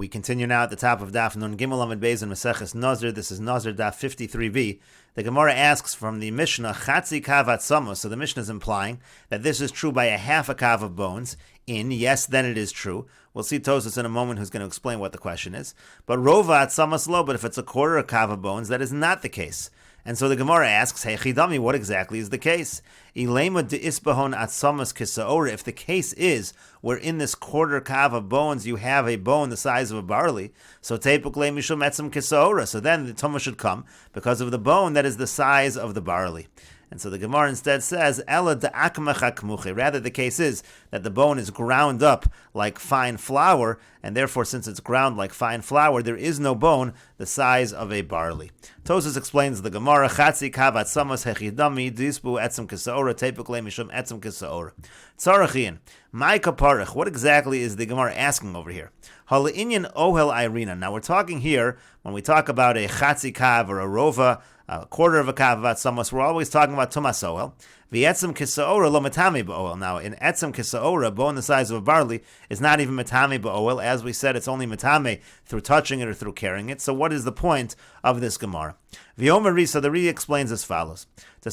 We continue now at the top of Daf Nun Gimel Amud Beis in Meseches Nazir. This is Nazir Daf 53b. The Gemara asks from the Mishnah, Chatzi kav atzamos. So the Mishnah is implying that this is true by a half a kav of bones. Yes, then it is true. We'll see Tosas in a moment who's going to explain what the question is. But rova atzamos lo, but if it's a quarter a kav of bones, that is not the case. And so the Gemara asks, hey chidami, what exactly is the case? Ilema de isbahon atzamos kisaora. If the case is where in this quarter kav of bones you have a bone the size of a barley, so tepukle mishum etzem kisaora. So then the tumah should come because of the bone that is the size of the barley. And so the Gemara instead says, Ela da'akmacha kmuche. Rather, the case is that the bone is ground up like fine flour, and therefore, since it's ground like fine flour, there is no bone the size of a barley. Tosas explains the Gemara, Chatzi kav atzamos hechidami disbu etzem kisaora tepukle mishum etzem kisaora. Tzarachian, my kaparach. What exactly is the Gemara asking over here? Hal'inyan ohel irina. Now we're talking here, when we talk about a chatzi kav or a rova, a quarter of a kav of atzamos, we're always talking about tumas ohel. V'etzem kisaora lo matami ba'oel. Now, in etzem kisaora, a bone the size of a barley is not even matami ba'oel. As we said, it's only matame through touching it or through carrying it. So what is the point of this Gemara? V'yomer so the Ri explains as follows. We're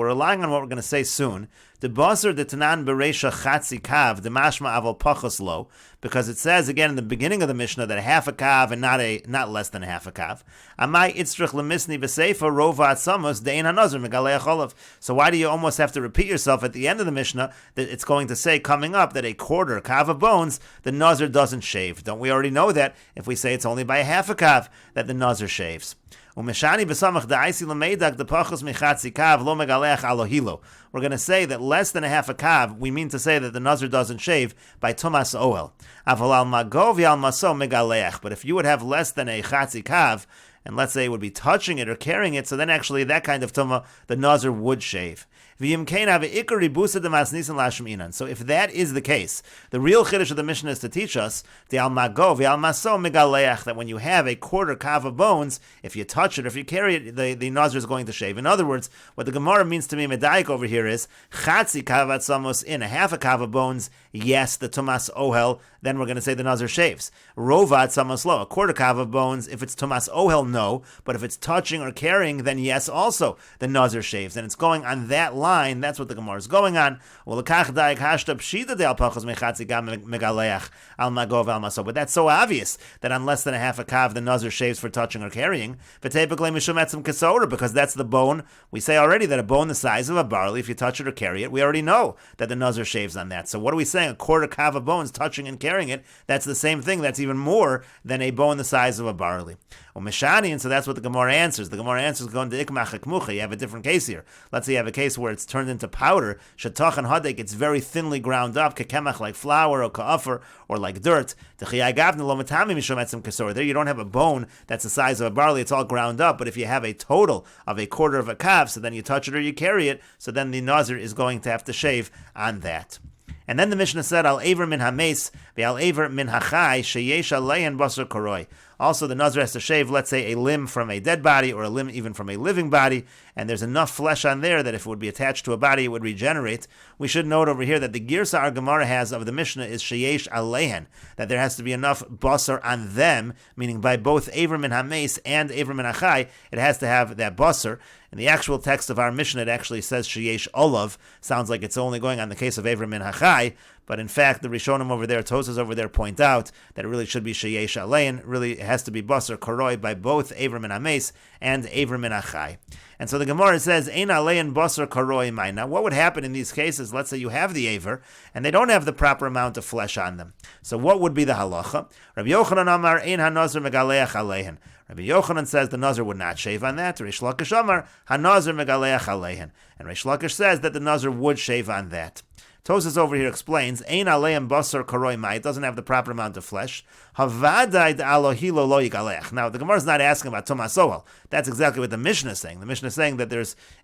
relying on what we're going to say soon. The basar de tanan bereisha chatzi kav de mashma aval pachos lo, because it says again in the beginning of the Mishnah that a half a kav and not less than a half a kav. Amai itzrich lemisni b'seifa rova atzamos dein hanazir megalei acholav. So why do you almost have to repeat yourself at the end of the Mishnah that it's going to say coming up that a quarter kav of bones the nazir doesn't shave? Don't we already know that if we say it's only by a half a kav that the nazir shaves? We're going to say that less than a half a kav, we mean to say that the nazir doesn't shave by tumas ohel. But if you would have less than a chatzi kav, and let's say it would be touching it or carrying it, so then actually that kind of tumah, the nazir would shave. So if that is the case, the real chiddush of the Mishnah is to teach us that when you have a quarter kav of bones, if you touch it or if you carry it, the nazir is going to shave. In other words, what the Gemara means to me medayik over here is chatzi kav atzamos, in a half a kav of bones, yes, the tumas ohel, then we're going to say the nazir shaves. Rova atzamos lo, a quarter kav of bones, if it's tumas ohel, no, but if it's touching or carrying, then yes, also the nazir shaves. And it's going on that line. That's what the Gemara is going on. But that's so obvious that on less than a half a kav the nazir shaves for touching or carrying. Because that's the bone. We say already that a bone the size of a barley, if you touch it or carry it, we already know that the nazir shaves on that. So what are we saying? A quarter kav of bones touching and carrying it, that's the same thing. That's even more than a bone the size of a barley. And so that's what the Gemara answers. The Gemara answers going to ikmach hakmucha. You have a different case here. Let's say you have a case where it's turned into powder. Shatach and hadek, it's very thinly ground up. Kekemach, like flour or ka'afar or like dirt. There you don't have a bone that's the size of a barley. It's all ground up. But if you have a total of a quarter of a kav, so then you touch it or you carry it, so then the nazir is going to have to shave on that. And then the Mishnah said, Al Aver min hames, ve'al Aver min hachai, sheyesh alein basar koroi. Also, the nazir has to shave, let's say, a limb from a dead body or a limb even from a living body, and there's enough flesh on there that if it would be attached to a body, it would regenerate. We should note over here that the girsa our Gemara has of the Mishnah is sheyesh alehen, that there has to be enough basar on them, meaning by both Aver min hames and Aver min hachai, it has to have that basar. In the actual text of our Mishnah, it actually says sheyesh olav. Sounds like it's only going on the case of Aver min hachai, but in fact, the Rishonim over there, Tosas over there, point out that it really should be sheyesh alein. Really, it has to be basar koroi by both Aver min hames and Aver min hachai. And so the Gemara says, Ein alein basar koroi mai. Now, what would happen in these cases? Let's say you have the Aver, and they don't have the proper amount of flesh on them. So what would be the halacha? Rabbi Yochanan amar, Ein hanazir megaleach aleihen. Rabbi Yochanan says the nazir would not shave on that. Reish Lakish amar, hanazir megaleach aleihen. And Reish Lakish says that the nazir would shave on that. Tosas over here explains, Ein aleim basar koroi mai, it doesn't have the proper amount of flesh. Havadai alohilo lo yigalech. Now, the Gemara is not asking about tumas ohel. That's exactly what the Mishnah is saying. The Mishnah is saying that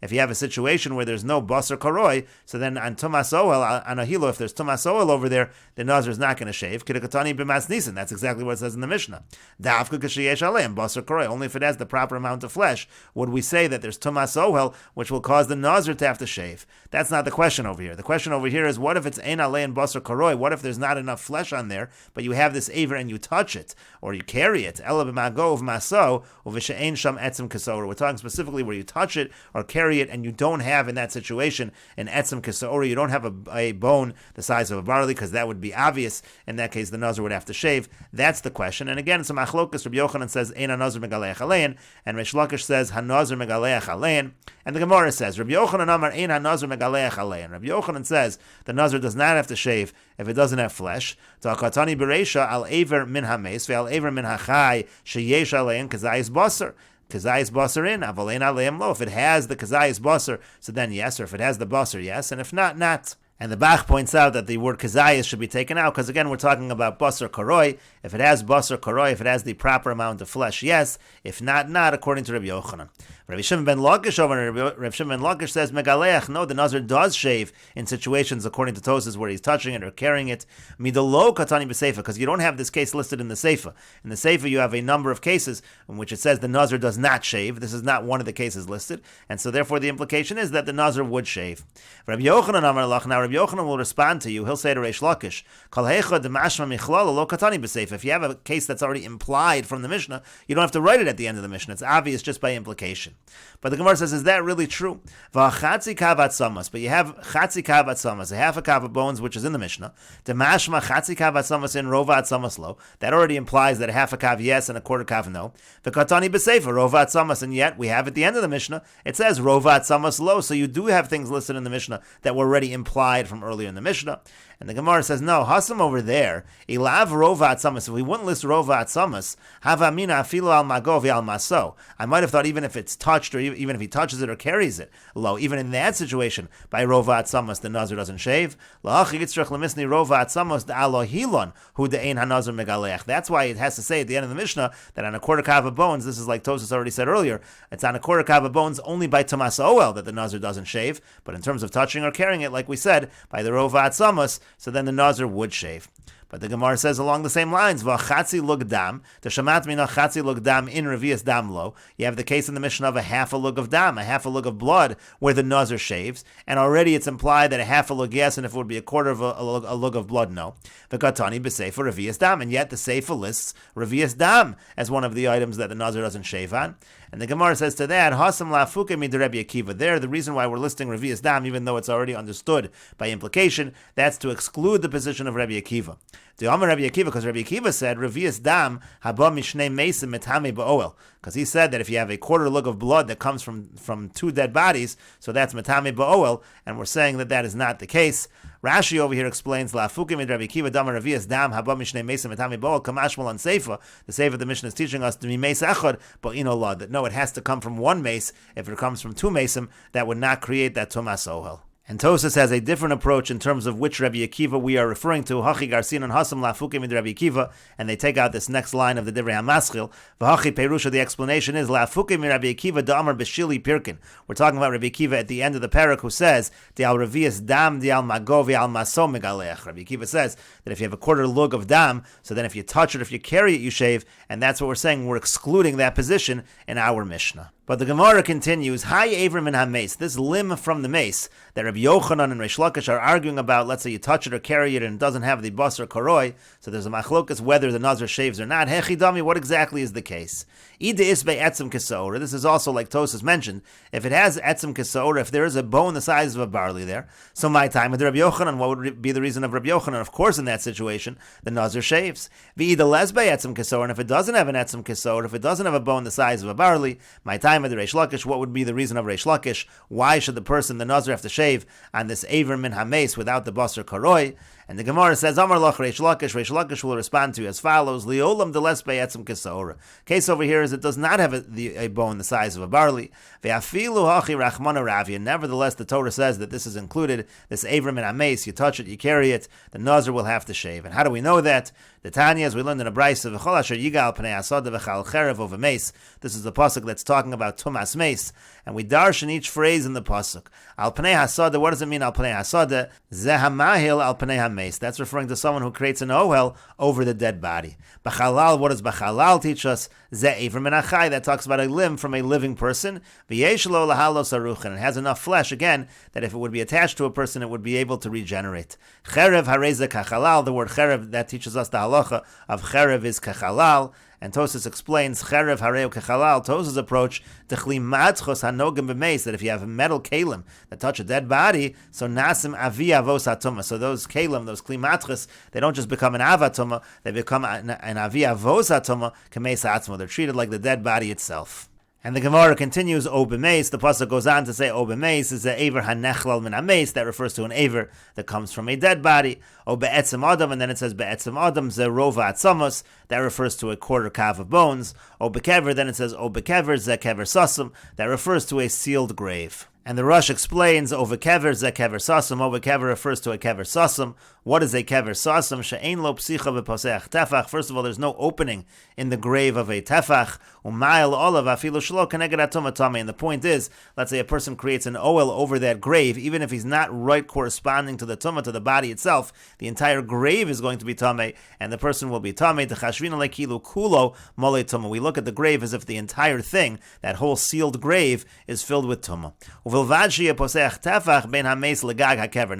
if you have a situation where there's no basar koroi, so then on tumas ohel, on ahilo, if there's tumas ohel over there, the nazir is not going to shave. Kidakatani b'mas nisan. That's exactly what it says in the Mishnah. Dafka kashiyesh aleim basar koroi. Only if it has the proper amount of flesh would we say that there's tumas ohel, which will cause the nazir to have to shave. That's not the question over here. The question over here is, what if it's ein alein basar karoi? What if there's not enough flesh on there, but you have this aver and you touch it, or you carry it? Ela b'mago v'maso u'v'she'ein sham etzem kasora. We're talking specifically where you touch it or carry it, and you don't have in that situation an etzem kasora. You don't have a bone the size of a barley, because that would be obvious. In that case, the nazir would have to shave. That's the question. And again, it's a machlokas. Rabbi Yochanan says ein hanazir megaleach alein, and Reish Lakish says hanazir megaleach alein. And the Gemara says Rabbi Yochanan amar ein hanazir megaleach alein. Rabbi Yochanan says the nazir does not have to shave if it doesn't have flesh. Ta'akatani bereisha al aver min hames ve'al aver min hachai sheyesh alein kazayis basar. Kazayis basar in avalein aleim lo. If it has the kazayis basar, so then yes, or if it has the basar, yes, and if not, not. And the Bach points out that the word kazayis should be taken out, because again, we're talking about basar karoi. If it has basar karoi, if it has the proper amount of flesh, yes. If not, not, according to Rabbi Yochanan. Rabbi Shimon ben Lakish over Rabbi Shimon ben Lakish says megaleach. No, the nazir does shave in situations according to Tosas where he's touching it or carrying it. Midalo katani b'seifa, because you don't have this case listed in the seifa. In the seifa, you have a number of cases in which it says the nazir does not shave. This is not one of the cases listed, and so therefore the implication is that the nazir would shave. Rabbi Yochanan amar lach. Now Rabbi Yochanan will respond to you. He'll say to Reish Lakish, Kol heicha demashma michlal lo katani b'seifa. If you have a case that's already implied from the Mishnah, you don't have to write it at the end of the Mishnah. It's obvious just by implication. But the Gemara says, is that really true? V'chatzi kavat samas, but you have chatzi kavat samas, a half a kav of bones, which is in the Mishnah. Demashma chatzi kavat samas in rovat samas lo. That already implies that a half a kav yes and a quarter kav no. V'katani b'seifa rovat samas, and yet we have at the end of the Mishnah it says rovat samas lo. So you do have things listed in the Mishnah that were already implied from earlier in the Mishnah. And the Gemara says, no, hasam over there, ilav rovat samas. If we wouldn't list rovat samas, havamina afilu al mago al maso. I might have thought even if it's touched, or even if he touches it or carries it, lo, even in that situation, by rovat samas, the nazir doesn't shave. La'achi yitzrach lemisni rovat samas da'alo hilon hu de'ein hanazir megaleach. That's why it has to say at the end of the Mishnah that on a quarter kav of bones, this is like Tosas already said earlier, it's on a quarter kav of bones only by tamas oel that the nazir doesn't shave, but in terms of touching or carrying it, like we said, by the rovat samas, so then the nazir would shave. But the Gemara says along the same lines, v'chatzi lug dam, the shamat mina chatzi lug dam in revius dam lo. You have the case in the Mishnah of a half a lug of dam, a half a lug of blood, where the nazir shaves, and already it's implied that a half a lug yes, and if it would be a quarter of a lug of blood, no. V'katani b'seifa revius dam, and yet the seifa lists revius dam as one of the items that the nazir doesn't shave on. And the Gemara says to that, Hasam lafuke mid Rabbi Akiva. There, the reason why we're listing revius dam, even though it's already understood by implication, that's to exclude the position of Rabbi Akiva. The Amar Rabbi Akiva, because Rabbi Akiva said, revius dam haba mishnei mesim metame ba'oel. Because he said that if you have a quarter lug of blood that comes from two dead bodies, so that's metame ba'oel, and we're saying that that is not the case. Rashi over here explains, Lafukim mid Rabbi Akiva damar revius dam haba mishnei mesim metame ba'oel kamashmal on seifa. The seifa of the Mishnah is teaching us to be meis echad, but you know, Lord, that no, it has to come from one mace. If it comes from two mesim, that would not create that tumas ohel. And Tosas has a different approach in terms of which Rabbi Akiva we are referring to. Hachi garsin and hasam lafukim in Rabbi Akiva, and they take out this next line of the Divrei HaMaschil. V'hachi perusha, the explanation is lafukim in Rabbi Akiva da'amar b'shili pirkin. We're talking about Rabbi Akiva at the end of the parak who says di'al revius dam di'al mago v'al maso megaleach. Rabbi Akiva says that if you have a quarter lug of dam, so then if you touch it, if you carry it, you shave, and that's what we're saying. We're excluding that position in our Mishnah. But the Gemara continues, Hai Avrim and HaMace, this limb from the mace that Rabbi Yochanan and Reish Lakish are arguing about. Let's say you touch it or carry it and it doesn't have the basar karoi, so there's a machlokas whether the nazir shaves or not. Hechi dami, what exactly is the case? Ida isbe etzem kesaora. This is also like Tosas mentioned. If it has etzem kesaora, if there is a bone the size of a barley there, so my time with Rabbi Yochanan, what would be the reason of Rabbi Yochanan? Of course, in that situation, the nazir shaves. V'ida lesbe etzem kesaora, and if it doesn't have an etzem kesaora, if it doesn't have a bone the size of a barley, my time with Reish Lakish, what would be the reason of Reish Lakish? Why should the person, the nazir, have to shave on this aver min hames without the basar karoi? And the Gemara says, Amar lach Reish Lakish will respond to you as follows, Liolam deles be'etzem kesaora. Case over here is it does not have a bone the size of a barley. Ve'afilu hachi rachmana ravia. Nevertheless, the Torah says that this is included, this aver min hames, you touch it, you carry it, the nazir will have to shave. And how do we know that? The Tanya, as we learned in a brayso, v'chol asher yigal pnei asada v'chal cherev over mace. This is the pasuk that's talking about tumas mace, and we darshan each phrase in the pasuk. Al pnei hasada, what does it mean? Al pnei hasada, zeh hamahil al pnei hames. hames. That's referring to someone who creates an ohel over the dead body. B'chalal, what does b'chalal teach us? Ze iver min achai, that talks about a limb from a living person. V'yesh lo lahalos aruchin, it has enough flesh, again, that if it would be attached to a person, it would be able to regenerate. Cherev hareze kachalal, the word cherev, that teaches us the halacha of cherev is kachalal. And Tosas explains cherev hareu kechalal. Tosas' approach to chli matchos hanogim b'meis, that if you have metal kalim that touch a dead body, so nasim avi avos hatuma. So those kalim, those kli matchos, they don't just become an avatuma, they become an avi avos hatuma k'meis hatzma. They're treated like the dead body itself. And the Gemara continues, O b'meis, the pasuk goes on to say, O b'meis is the aver hanechlal min hameis, that refers to an aver that comes from a dead body. O be'etzem adam, and then it says be'etzem adam, ze rova atzamos, that refers to a quarter calf of bones. O bekever, then it says, O bekever, ze kever sasum, that refers to a sealed grave. And the Rush explains, over kever ze kever sasum. Over kever refers to a kever sasum. What is a kever sasum? She'ein lo psicha b'poseach tefach. First of all, there's no opening in the grave of a tefach. U'mayel olav afilu shelo keneged atuma tamei. And the point is, let's say a person creates an oil over that grave, even if he's not right corresponding to the tumah, to the body itself, the entire grave is going to be tamei, and the person will be tamei. D'chashvina lekilu kulo mole tumah. We look at the grave as if the entire thing, that whole sealed grave, is filled with tumah. Now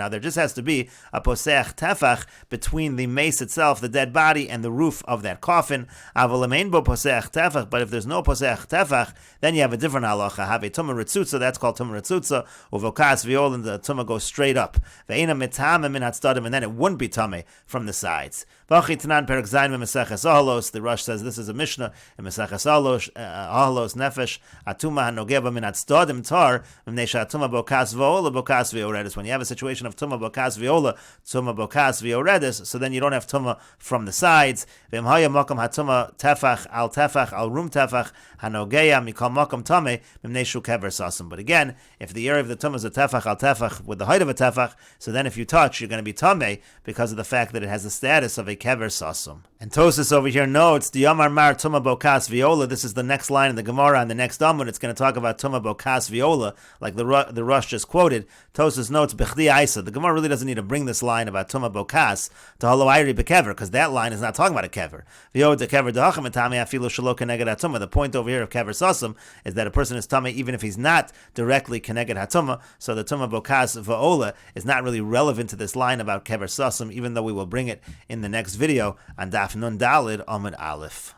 there just has to be a poseach tefach between the mace itself, the dead body, and the roof of that coffin. But if there's no poseach tefach, then you have a different halacha. Have a tumah ritzutza, that's called tumah ritzutza. Uvokas viol, and the tumah goes straight up. And then it wouldn't be tumah from the sides. The Rush says this is a Mishnah in Meseches Ahalos Nefesh Atuma Hanogeba Min Atstadim Tar Atuma Bokas Viola Bokas Vioredis. When you have a situation of Tuma Bokas Viola, Tuma Bokas Vioredis, so then you don't have Tuma from the sides. V'imhaya Makam Hatuma Tefach Al Rum Tefach Hanogeya Mikal Makam Tame Mimneshu Kever Sasum. But again, if the area of the Tuma is a Tefach Al Tefach with the height of a Tefach, so then if you touch, you're going to be Tame because of the fact that it has the status of a Kever Sasum. And Tosas over here notes the Yamar Mar Tuma Bokas Viola. This is the next line in the Gemara, and the next Amud it's going to talk about Tuma Bokas Viola, like the Rush just quoted. Tosas notes Bechdi Aisa. The Gemara really doesn't need to bring this line about Tuma Bokas to Haloairi Bekever, because that line is not talking about a kever. The point over here of kever sasum is that a person is tummy even if he's not directly connected hatuma. So the Tuma Bokas Va'ola is not really relevant to this line about kever sasum, even though we will bring it in the next video on Daf Nun Dalid Amud Aleph.